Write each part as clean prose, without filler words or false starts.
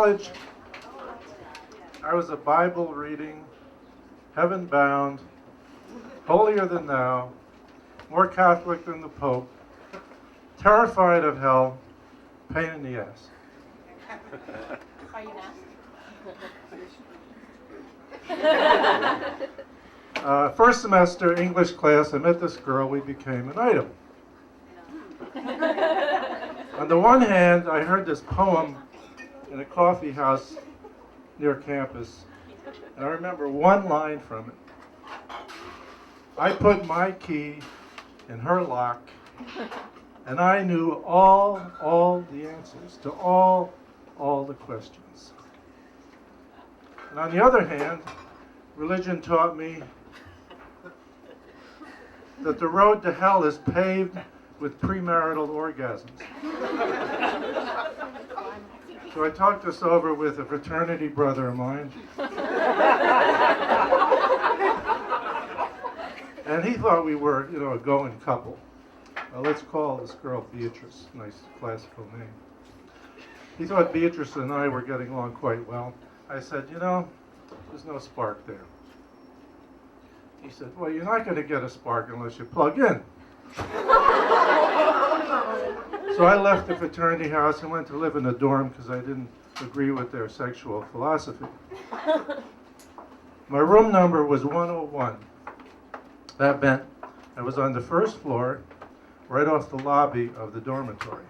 college, I was a Bible reading, heaven bound, holier than thou, more Catholic than the Pope, terrified of hell, pain in the ass. Are you now? First semester English class, I met this girl, we became an item. On the one hand, I heard this poem in a coffee house near campus, and I remember one line from it. I put my key in her lock, and I knew all the answers to all the questions. And on the other hand, religion taught me that the road to hell is paved with premarital orgasms. So I talked this over with a fraternity brother of mine. And he thought we were, a going couple. Let's call this girl Beatrice, nice classical name. He thought Beatrice and I were getting along quite well. I said, there's no spark there. He said, well, you're not going to get a spark unless you plug in. So I left the fraternity house and went to live in a dorm because I didn't agree with their sexual philosophy. My room number was 101. That meant I was on the first floor, right off the lobby of the dormitory.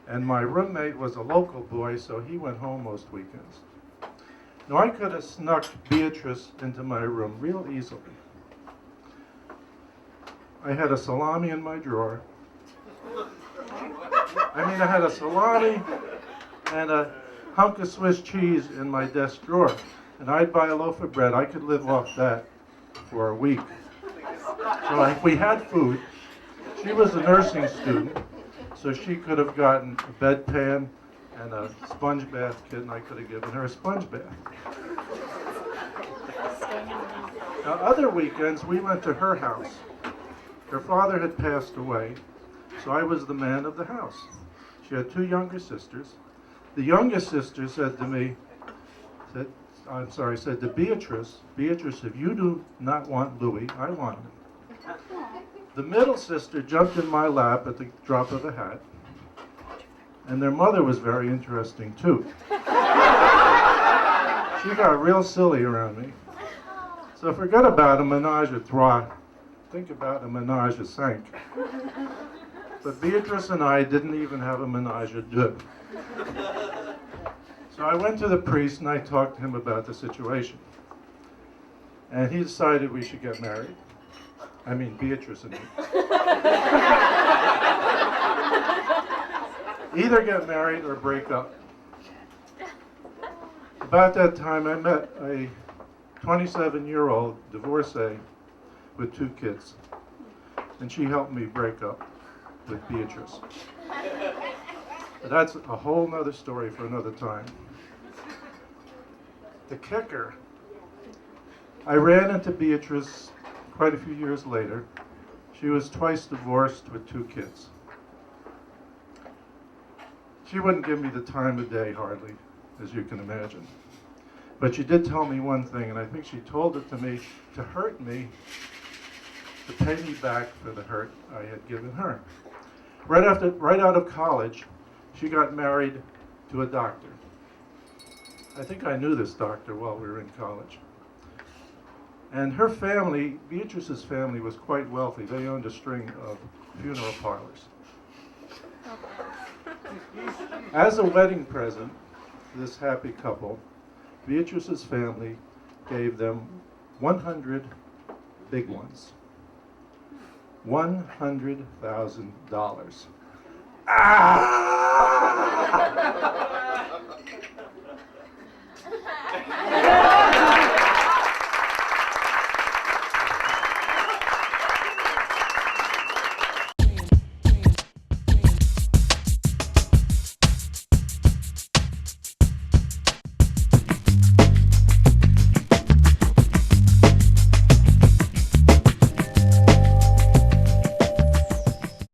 And my roommate was a local boy, so he went home most weekends. Now I could have snuck Beatrice into my room real easily. I had a salami in my drawer. I had a salami and a hunk of Swiss cheese in my desk drawer. And I'd buy a loaf of bread. I could live off that for a week. So if we had food, she was a nursing student, so she could have gotten a bedpan and a sponge bath kit, and I could have given her a sponge bath. Now, other weekends, we went to her house. Her father had passed away, so I was the man of the house. She had two younger sisters. The youngest sister said to me, said to Beatrice, if you do not want Louis, I want him. The middle sister jumped in my lap at the drop of a hat, and their mother was very interesting too. She got real silly around me. So forget about a menage a trois. Think about a menage a cinq. But Beatrice and I didn't even have a menage a deux. So I went to the priest and I talked to him about the situation. And he decided we should get married. I mean, Beatrice and me. Either get married or break up. About that time, I met a 27-year-old divorcee with two kids. And she helped me break up with Beatrice. But that's a whole nother story for another time. The kicker, I ran into Beatrice quite a few years later. She was twice divorced with two kids. She wouldn't give me the time of day hardly, as you can imagine. But she did tell me one thing, and I think she told it to me to hurt me, to pay me back for the hurt I had given her. Right out of college, she got married to a doctor. I think I knew this doctor while we were in college. And her family, Beatrice's family, was quite wealthy. They owned a string of funeral parlors. As a wedding present to this happy couple, Beatrice's family gave them 100 big ones. $100,000. Ah!